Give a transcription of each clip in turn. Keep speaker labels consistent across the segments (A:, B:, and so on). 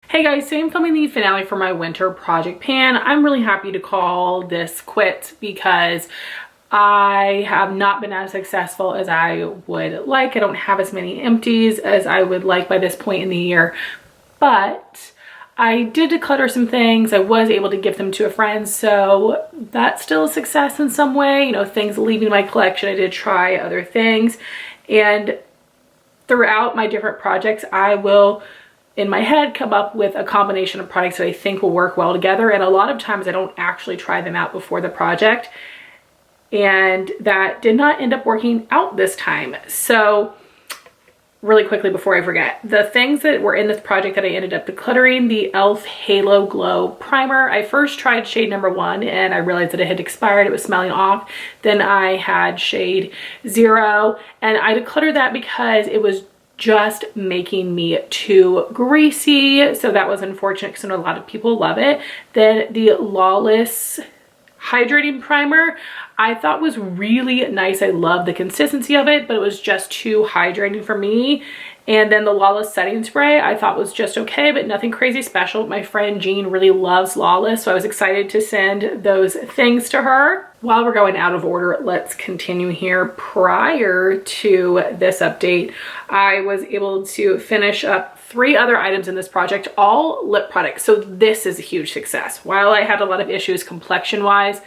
A: Hey guys, so I'm filming the finale for my winter project pan. I'm really happy to call this quits because I have not been as successful as I would like. I don't have as many empties as I would like by this point in the year, but I did declutter some things. I was able to give them to a friend, so that's still a success in some way. You know, things leaving my collection. I did try other things, and throughout my different projects, I will in my head come up with a combination of products that I think will work well together, and a lot of times I don't actually try them out before the project, and that did not end up working out this time. So really quickly before I forget, the things that were in this project that I ended up decluttering: the e.l.f. Halo Glow Primer. I first tried shade number 1 and I realized that it had expired. It was smelling off. Then I had shade 0 and I decluttered that because it was just making me too greasy. So that was unfortunate because I know a lot of people love it. Then the Lawless Hydrating Primer I thought was really nice. I love the consistency of it, but it was just too hydrating for me. And then the Lawless Setting Spray I thought was just okay, but nothing crazy special. My friend Jean really loves Lawless, so I was excited to send those things to her. While we're going out of order, let's continue here. Prior to this update, I was able to finish up 3 other items in this project, all lip products. So this is a huge success. While I had a lot of issues complexion wise,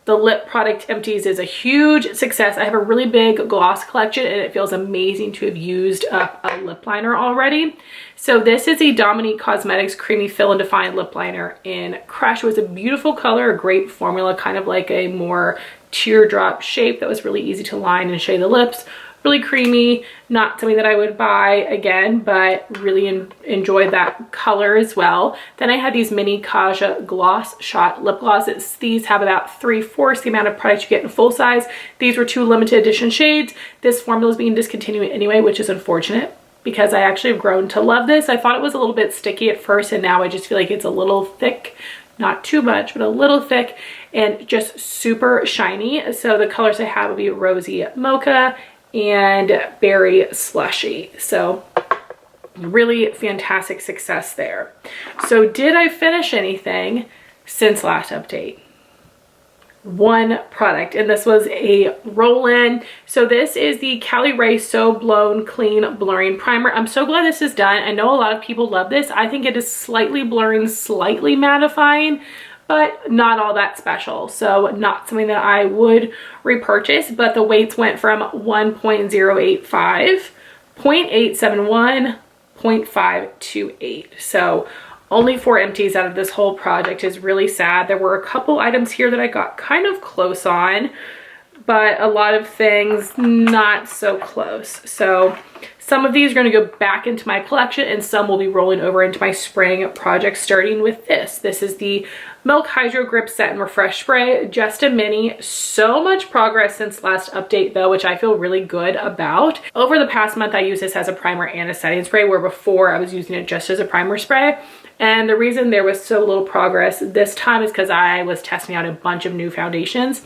A: the lip product empties is a huge success. I have a really big gloss collection and it feels amazing to have used up a lip liner already. So this is a Dominique Cosmetics Creamy Fill and Define Lip Liner in Crush. It was a beautiful color, a great formula, kind of like a more teardrop shape that was really easy to line and shade the lips. Really creamy, not something that I would buy again, but really enjoyed that color as well. Then I had these mini Kaja Gloss Shot lip glosses. These have about 3/4 the amount of product you get in full size. These were 2 limited edition shades. This formula is being discontinued anyway, which is unfortunate because I actually have grown to love this. I thought it was a little bit sticky at first, and now I just feel like it's a little thick. Not too much, but a little thick and just super shiny. So the colors I have will be Rosy Mocha and Berry Slushy. So really fantastic success there. So did I finish anything since last update? 1 product, and this was a roll-in. So this is the Cali Ray So Blown Clean Blurring Primer. I'm so glad this is done. I know a lot of people love this. I think it is slightly blurring, slightly mattifying, but not all that special. So not something that I would repurchase, but the weights went from 1.085, 0.871, 0.528. So only 4 empties out of this whole project is really sad. There were a couple items here that I got kind of close on, but a lot of things not so close. So some of these are going to go back into my collection and some will be rolling over into my spring project, starting with this. This is the Milk Hydro Grip Set and Refresh Spray, just a mini. So much progress since last update though, which I feel really good about. Over the past month, I used this as a primer and a setting spray, where before I was using it just as a primer spray. And the reason there was so little progress this time is because I was testing out a bunch of new foundations,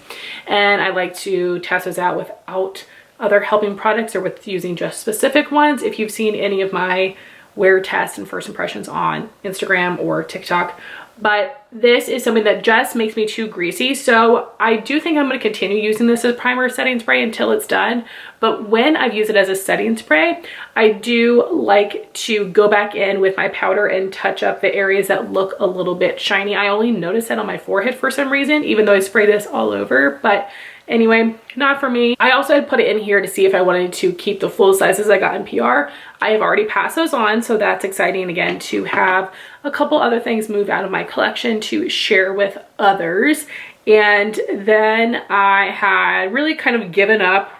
A: and I like to test those out without other helping products or with using just specific ones. If you've seen any of my wear tests and first impressions on Instagram or TikTok, but this is something that just makes me too greasy. So I do think I'm going to continue using this as primer setting spray until it's done. But when I've used it as a setting spray, I do like to go back in with my powder and touch up the areas that look a little bit shiny. I only notice that on my forehead for some reason, even though I spray this all over, but anyway, not for me. I also had put it in here to see if I wanted to keep the full sizes I got in PR. I have already passed those on, so that's exciting again to have a couple other things move out of my collection to share with others. And then I had really kind of given up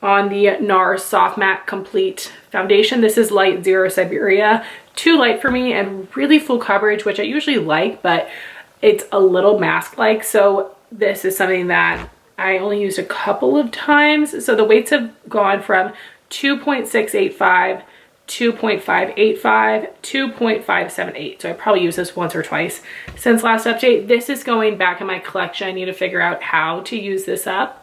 A: on the NARS Soft Matte Complete Foundation. This is Light Zero Siberia. Too light for me and really full coverage, which I usually like, but it's a little mask-like. So this is something that I only used a couple of times. So the weights have gone from 2.685, 2.585, 2.578. So I probably used this once or twice since last update. This is going back in my collection. I need to figure out how to use this up.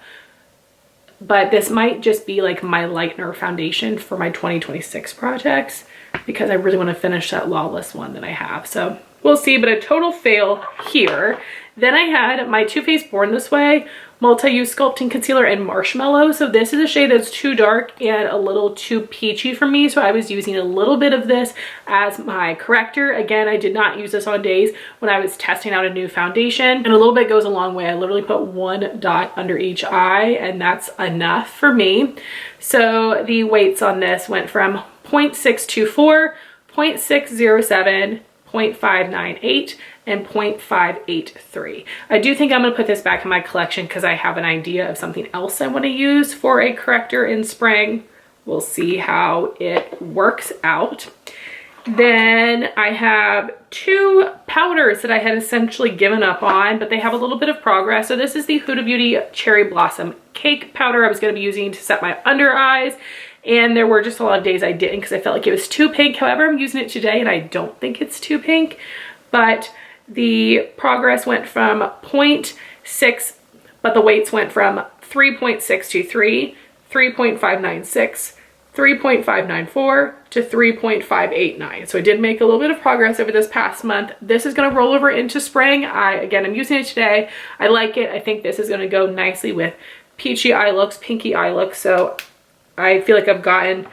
A: But this might just be like my lightener foundation for my 2026 projects. because I really want to finish that Lawless one that I have. So we'll see, but a total fail here. Then I had my Too Faced Born This Way Multi-Use Sculpting Concealer in Marshmallow. So this is a shade that's too dark and a little too peachy for me. So I was using a little bit of this as my corrector. Again, I did not use this on days when I was testing out a new foundation. And a little bit goes a long way. I literally put one dot under each eye and that's enough for me. So the weights on this went from 0.624, 0.607, 0.598, and 0.583. I do think I'm gonna put this back in my collection because I have an idea of something else I wanna use for a corrector in spring. We'll see how it works out. Then I have two powders that I had essentially given up on, but they have a little bit of progress. So this is the Huda Beauty Cherry Blossom Cake Powder I was gonna be using to set my under eyes. And there were just a lot of days I didn't because I felt like it was too pink. However, I'm using it today and I don't think it's too pink. But the progress went from 0.6, but the weights went from 3.623, 3.596, 3.594 to 3.589. So I did make a little bit of progress over this past month. This is going to roll over into spring. Again, I'm using it today. I like it. I think this is going to go nicely with peachy eye looks, pinky eye looks. So I feel like I've gotten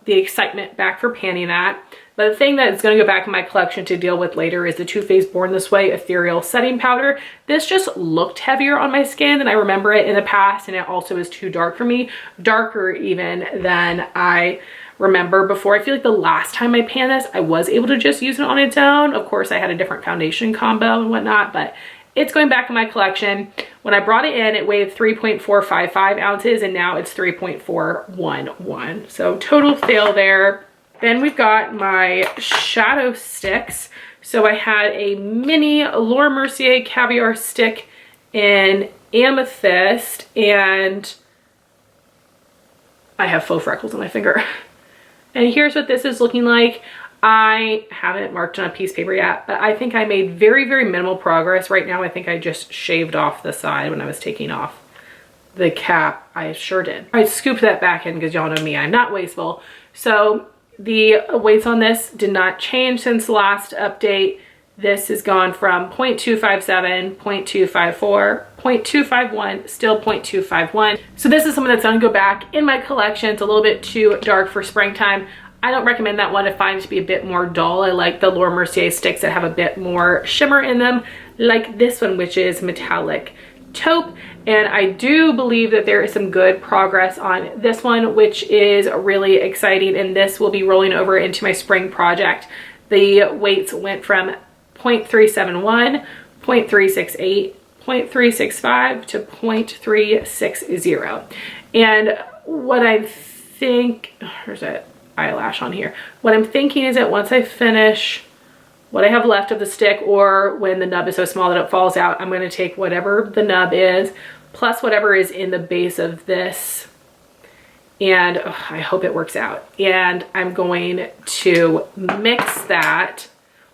A: the excitement back for panning that. But the thing that is going to go back in my collection to deal with later is the Too Faced Born This Way Ethereal Setting Powder. This just looked heavier on my skin than I remember it in the past, and it also is too dark for me. Darker even than I remember before. I feel like the last time I panned this, I was able to just use it on its own. Of course, I had a different foundation combo and whatnot, but it's going back in my collection. When I brought it in, it weighed 3.455 ounces, and now it's 3.411. So total fail there. Then we've got my shadow sticks. So I had a mini Laura Mercier Caviar stick in Amethyst, and I have faux freckles on my finger. And here's what this is looking like. I haven't marked on a piece of paper yet, but I think I made very, very minimal progress. Right now, I think I just shaved off the side when I was taking off the cap. I sure did. I scooped that back in because y'all know me, I'm not wasteful. So the weights on this did not change since the last update. This has gone from 0.257, 0.254, 0.251, still 0.251. So this is something that's gonna go back in my collection. It's a little bit too dark for springtime. I don't recommend that one. I find it to be a bit more dull. I like the Laura Mercier sticks that have a bit more shimmer in them, like this one, which is metallic taupe. And I do believe that there is some good progress on this one, which is really exciting. And this will be rolling over into my spring project. The weights went from 0.371, 0.368, 0.365 to 0.360. And what I think, where's that eyelash on here? What I'm thinking is that once I finish what I have left of the stick, or when the nub is so small that it falls out, I'm going to take whatever the nub is plus whatever is in the base of this, and I hope it works out. And I'm going to mix that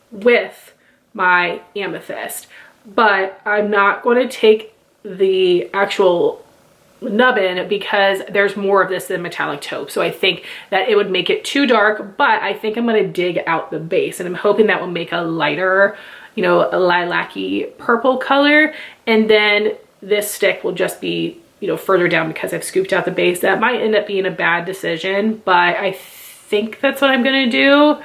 A: with my amethyst, but I'm not going to take the actual nub in because there's more of this than metallic taupe. So I think that it would make it too dark, but I think I'm going to dig out the base, and I'm hoping that will make a lighter, you know, a lilac-y purple color. And then this stick will just be, you know, further down because I've scooped out the base. That might end up being a bad decision, but I think that's what I'm going to do.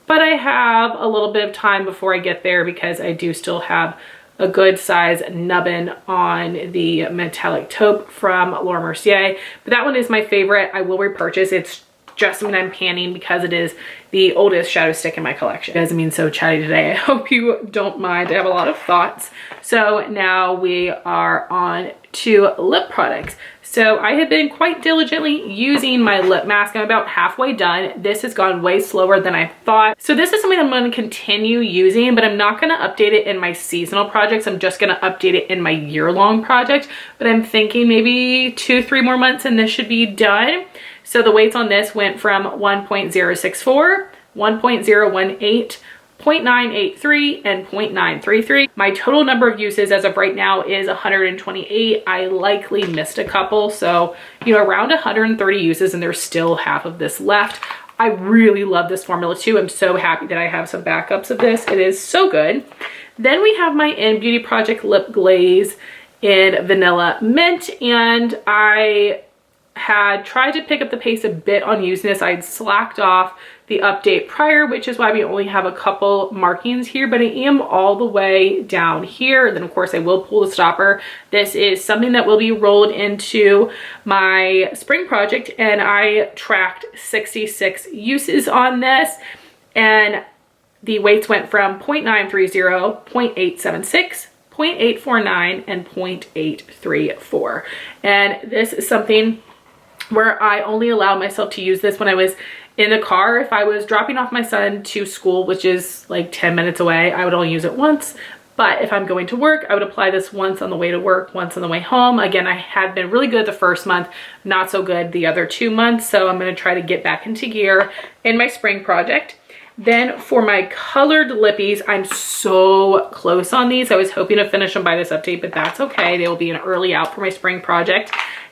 A: But I have a little bit of time before I get there because I do still have a good size nubbin on the metallic taupe from Laura Mercier. But that one is my favorite. I will repurchase. It's just something I'm panning because it is the oldest shadow stick in my collection. You guys, I'm being so chatty today. I hope you don't mind. I have a lot of thoughts. So now we are on to lip products. So I have been quite diligently using my lip mask. I'm about halfway done. This has gone way slower than I thought. So this is something I'm going to continue using, but I'm not going to update it in my seasonal projects. I'm just going to update it in my year-long project. But I'm thinking maybe 2-3 more months and this should be done. So the weights on this went from 1.064, 1.018, 0.983 and 0.933. My total number of uses as of right now is 128. I likely missed a couple, so you know, around 130 uses, and there's still half of this left. I really love this formula too. I'm so happy that I have some backups of this. It is so good. Then we have my In Beauty Project Lip Glaze in Vanilla Mint, and I had tried to pick up the pace a bit on using this. I had slacked off the update prior, which is why we only have a couple markings here, but I am all the way down here. Then of course I will pull the stopper. This is something that will be rolled into my spring project, and I tracked 66 uses on this, and the weights went from 0.930, 0.876, 0.849, and 0.834. And this is something where I only allowed myself to use this when I was in the car. If I was dropping off my son to school, which is like 10 minutes away, I would only use it once. But if I'm going to work, I would apply this once on the way to work, once on the way home. Again, I had been really good the first month, not so good the other 2 months. So I'm going to try to get back into gear in my spring project. Then for my colored lippies, I'm so close on these. I was hoping to finish them by this update, but that's okay. They will be an early out for my spring project.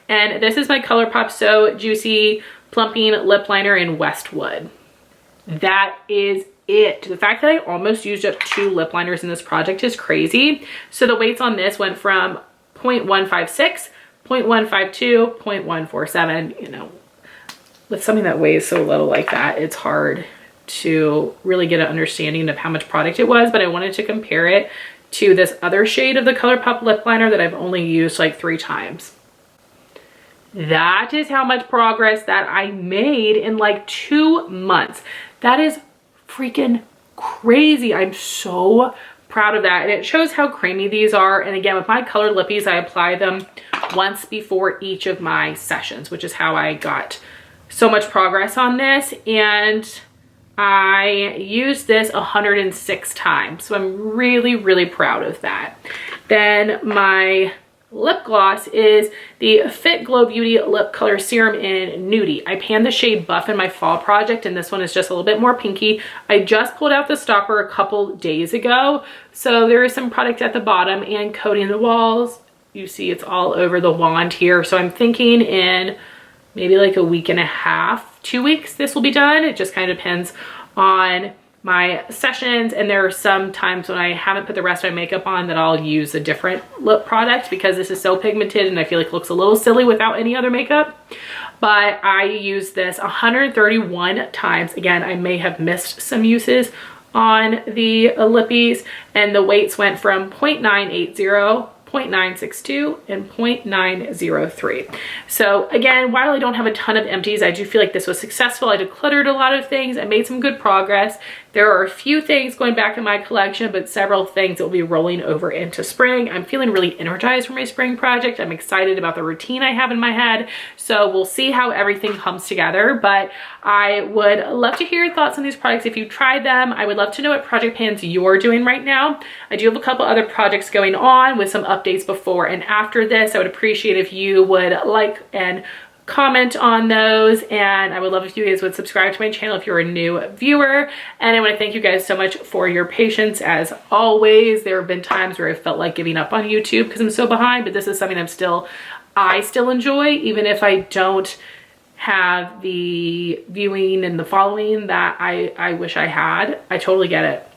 A: And this is my ColourPop So Juicy Plumping Lip Liner in Westwood. That is it. The fact that I almost used up 2 lip liners in this project is crazy. So the weights on this went from 0.156, 0.152, 0.147. You know, with something that weighs so little like that, it's hard to really get an understanding of how much product it was, but I wanted to compare it to this other shade of the ColourPop lip liner that I've only used like 3 times. That is how much progress that I made in like 2 months. That is freaking crazy. I'm so proud of that. And it shows how creamy these are. And again, with my colored lippies, I apply them once before each of my sessions, which is how I got so much progress on this. And I used this 106 times. So I'm really, really proud of that. Then my lip gloss is the Fit Glow Beauty Lip Color Serum in Nudie. I panned the shade Buff in my fall project, and this one is just a little bit more pinky. I just pulled out the stopper a couple days ago, so there is some product at the bottom and coating the walls. You see it's all over the wand here. So I'm thinking in maybe like a week and a half, 2 weeks, this will be done. It just kind of depends on my sessions, and there are some times when I haven't put the rest of my makeup on that I'll use a different lip product because this is so pigmented and I feel like it looks a little silly without any other makeup. But I use this 131 times. Again, I may have missed some uses on the lippies, and the weights went from 0.980, 0.962, and 0.903. So again, while I don't have a ton of empties, I do feel like this was successful. I decluttered a lot of things. I made some good progress. There are a few things going back in my collection, but several things that will be rolling over into spring. I'm feeling really energized for my spring project. I'm excited about the routine I have in my head. So we'll see how everything comes together, but I would love to hear your thoughts on these products if you tried them. I would love to know what project pans you're doing right now. I do have a couple other projects going on with some updates before and after this. I would appreciate if you would like and comment on those, and I would love if you guys would subscribe to my channel if you're a new viewer. And I want to thank you guys so much for your patience as always. There have been times where I felt like giving up on YouTube because I'm so behind, but this is something I still enjoy, even if I don't have the viewing and the following that I wish I had. I totally get it.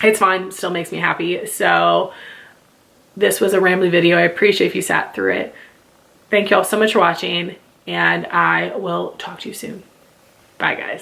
A: It's fine, it still makes me happy. So this was a rambly video. I appreciate if you sat through it. Thank you all so much for watching, and I will talk to you soon. Bye, guys.